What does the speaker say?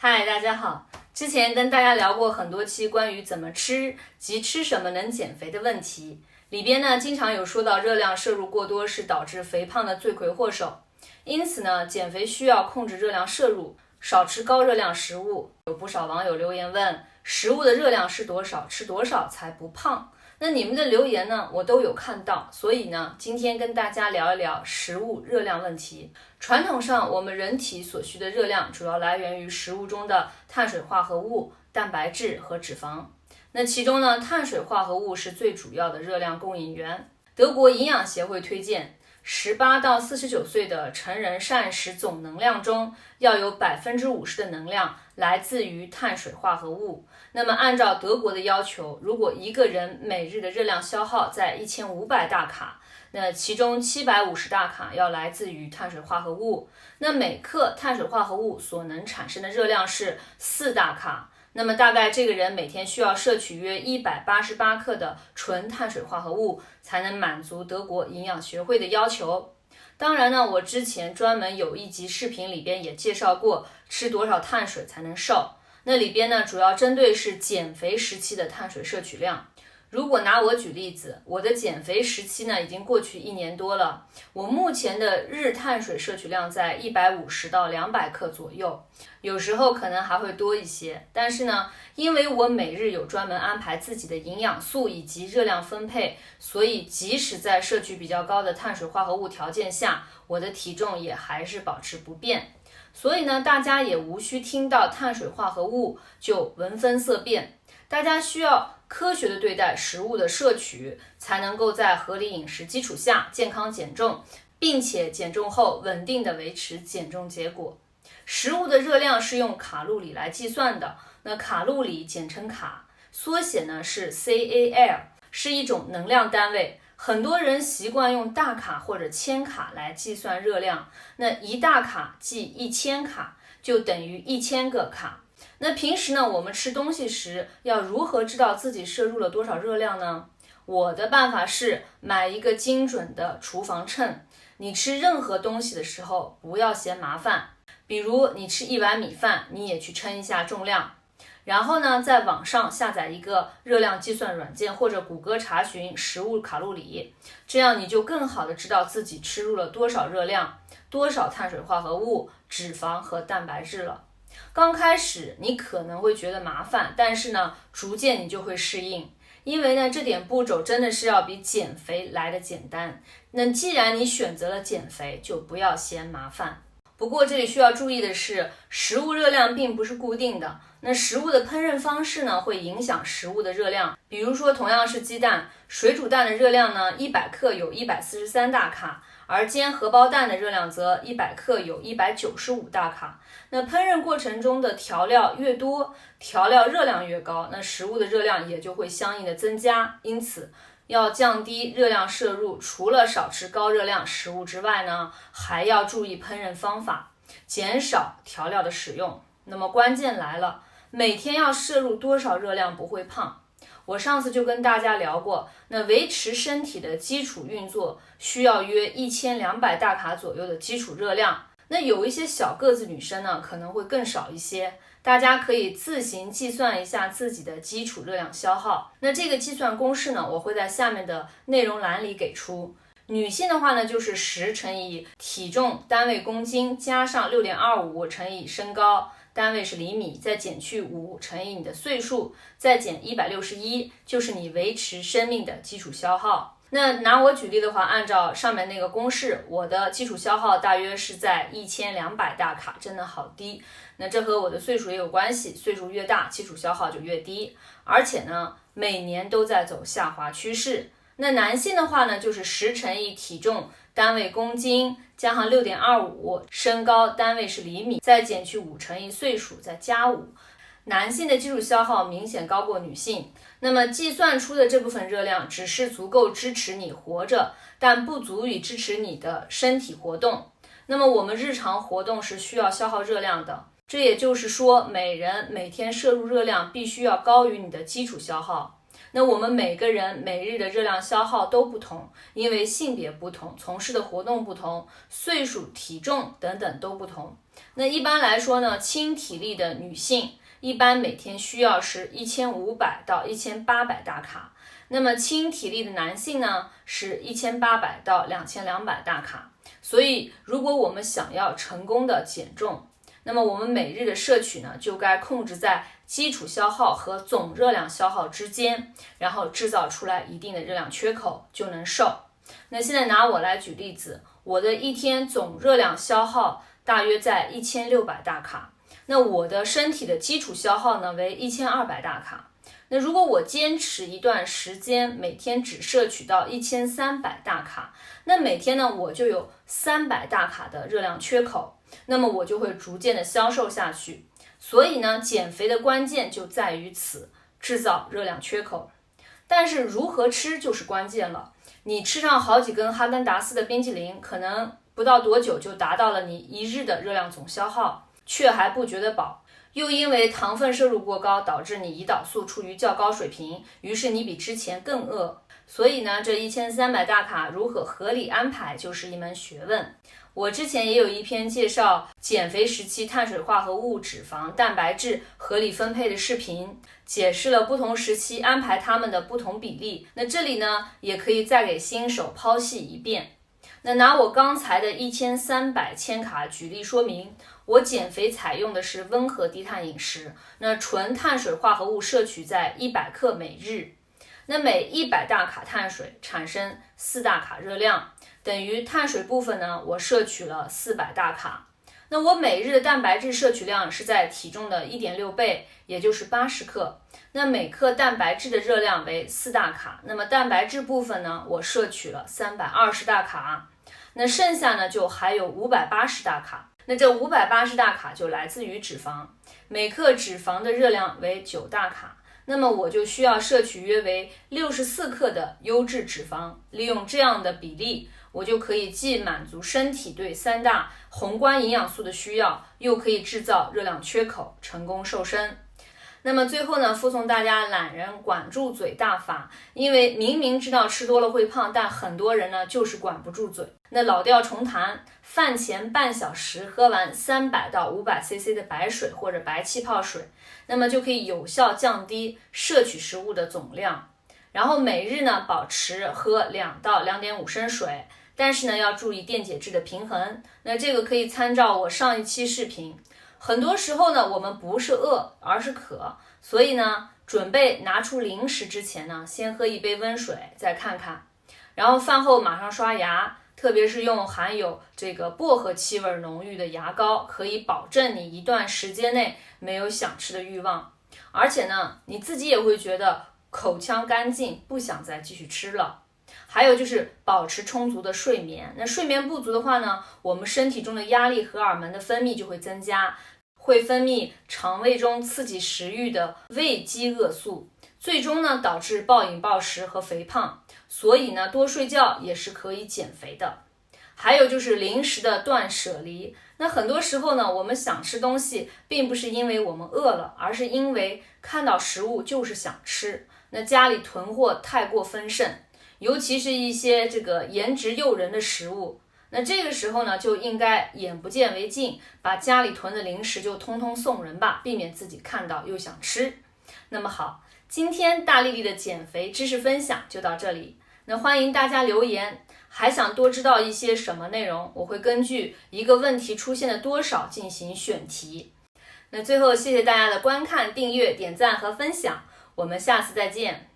嗨，大家好。之前跟大家聊过很多期关于怎么吃及吃什么能减肥的问题，里边呢经常有说到热量摄入过多是导致肥胖的罪魁祸首，因此呢减肥需要控制热量摄入，少吃高热量食物。有不少网友留言问，食物的热量是多少，吃多少才不胖？那你们的留言呢，我都有看到，所以呢，今天跟大家聊一聊食物热量问题。传统上，我们人体所需的热量主要来源于食物中的碳水化合物、蛋白质和脂肪。那其中呢，碳水化合物是最主要的热量供应源。德国营养协会推荐，18到49岁的成人膳食总能量中，要有50%的能量来自于碳水化合物。那么按照德国的要求，如果一个人每日的热量消耗在1500大卡，那其中750大卡要来自于碳水化合物。那每克碳水化合物所能产生的热量是4大卡。那么大概这个人每天需要摄取约188克的纯碳水化合物，才能满足德国营养学会的要求。当然呢，我之前专门有一集视频里边也介绍过吃多少碳水才能瘦，那里边呢主要针对是减肥时期的碳水摄取量。如果拿我举例子，我的减肥时期呢已经过去1年多了，我目前的日碳水摄取量在150到200克左右，有时候可能还会多一些。但是呢，因为我每日有专门安排自己的营养素以及热量分配，所以即使在摄取比较高的碳水化合物条件下，我的体重也还是保持不变。所以呢，大家也无需听到碳水化合物就闻风色变，大家需要科学的对待食物的摄取，才能够在合理饮食基础下健康减重，并且减重后稳定的维持减重结果。食物的热量是用卡路里来计算的，那卡路里简称卡，缩写呢是 CAL， 是一种能量单位。很多人习惯用大卡或者千卡来计算热量，那1大卡即1000卡，就等于1000个卡。那平时呢，我们吃东西时要如何知道自己摄入了多少热量呢？我的办法是买一个精准的厨房秤，你吃任何东西的时候不要嫌麻烦，比如你吃1碗米饭，你也去称一下重量。然后呢，在网上下载一个热量计算软件，或者谷歌查询食物卡路里，这样你就更好的知道自己吃入了多少热量、多少碳水化合物、脂肪和蛋白质了。刚开始你可能会觉得麻烦，但是呢，逐渐你就会适应，因为呢，这点步骤真的是要比减肥来的简单。那既然你选择了减肥，就不要嫌麻烦。不过这里需要注意的是，食物热量并不是固定的，那食物的烹饪方式呢，会影响食物的热量。比如说同样是鸡蛋，水煮蛋的热量呢，100克有143大卡，而煎荷包蛋的热量则100克有195大卡。那烹饪过程中的调料越多，调料热量越高，那食物的热量也就会相应的增加。因此要降低热量摄入，除了少吃高热量食物之外呢，还要注意烹饪方法，减少调料的使用。那么关键来了，每天要摄入多少热量不会胖？我上次就跟大家聊过，那维持身体的基础运作需要约1200大卡左右的基础热量。那有一些小个子女生呢，可能会更少一些，大家可以自行计算一下自己的基础热量消耗。那这个计算公式呢，我会在下面的内容栏里给出。女性的话呢，就是10乘以体重单位公斤加上6.25乘以身高单位是厘米，再减去5乘以你的岁数，再减161，就是你维持生命的基础消耗。那拿我举例的话，按照上面那个公式，我的基础消耗大约是在1200大卡，真的好低。那这和我的岁数也有关系，岁数越大，基础消耗就越低，而且呢，每年都在走下滑趋势。那男性的话呢，就是10乘以体重单位公斤加上6.25，身高单位是厘米，再减去5乘以岁数，再加5。男性的基础消耗明显高过女性，那么计算出的这部分热量只是足够支持你活着，但不足以支持你的身体活动。那么我们日常活动是需要消耗热量的，这也就是说，每人每天摄入热量必须要高于你的基础消耗。那我们每个人每日的热量消耗都不同，因为性别不同，从事的活动不同，岁数、体重等等都不同。那一般来说呢，轻体力的女性一般每天需要是1500到1800大卡，那么轻体力的男性呢是1800到2200大卡。所以如果我们想要成功的减重，那么我们每日的摄取呢就该控制在基础消耗和总热量消耗之间，然后制造出来一定的热量缺口，就能瘦。那现在拿我来举例子，我的一天总热量消耗大约在1600大卡，那我的身体的基础消耗呢为1200大卡。那如果我坚持一段时间，每天只摄取到1300大卡，那每天呢我就有300大卡的热量缺口，那么我就会逐渐的消瘦下去。所以呢，减肥的关键就在于此，制造热量缺口。但是如何吃就是关键了。你吃上好几根哈根达斯的冰淇淋，可能不到多久就达到了你一日的热量总消耗，却还不觉得饱。又因为糖分摄入过高，导致你胰岛素处于较高水平，于是你比之前更饿。所以呢，这1300大卡如何合理安排就是一门学问。我之前也有一篇介绍减肥时期碳水化合物、脂肪、蛋白质合理分配的视频，解释了不同时期安排它们的不同比例。那这里呢，也可以再给新手剖析一遍。那拿我刚才的1300千卡举例说明，我减肥采用的是温和低碳饮食，那纯碳水化合物摄取在100克每日，那每100大卡碳水产生4大卡热量，等于碳水部分呢，我摄取了400大卡。那我每日的蛋白质摄取量是在体重的 1.6 倍，也就是80克。那每克蛋白质的热量为4大卡，那么蛋白质部分呢，我摄取了320大卡。那剩下呢就还有580大卡，那这580大卡就来自于脂肪，每克脂肪的热量为9大卡，那么我就需要摄取约为64克的优质脂肪。利用这样的比例，我就可以既满足身体对3大宏观营养素的需要，又可以制造热量缺口，成功瘦身。那么最后呢，附送大家懒人管住嘴大法，因为明明知道吃多了会胖，但很多人呢就是管不住嘴。那老调重弹，饭前半小时喝完300到500cc 的白水或者白气泡水，那么就可以有效降低摄取食物的总量。然后每日呢保持喝2到2.5升水，但是呢要注意电解质的平衡。那这个可以参照我上一期视频。很多时候呢，我们不是饿，而是渴，所以呢，准备拿出零食之前呢，先喝一杯温水，再看看。然后饭后马上刷牙，特别是用含有这个薄荷气味浓郁的牙膏，可以保证你一段时间内没有想吃的欲望，而且呢，你自己也会觉得口腔干净，不想再继续吃了。还有就是保持充足的睡眠，那睡眠不足的话呢，我们身体中的压力荷尔蒙的分泌就会增加，会分泌肠胃中刺激食欲的胃饥饿素，最终呢导致暴饮暴食和肥胖。所以呢，多睡觉也是可以减肥的。还有就是零食的断舍离，那很多时候呢，我们想吃东西，并不是因为我们饿了，而是因为看到食物就是想吃。那家里囤货太过丰盛，尤其是一些这个颜值诱人的食物，那这个时候呢，就应该眼不见为净，把家里囤的零食就通通送人吧，避免自己看到又想吃。那么好，今天大丽丽的减肥知识分享就到这里，那欢迎大家留言，还想多知道一些什么内容，我会根据一个问题出现的多少进行选题。那最后谢谢大家的观看、订阅、点赞和分享，我们下次再见。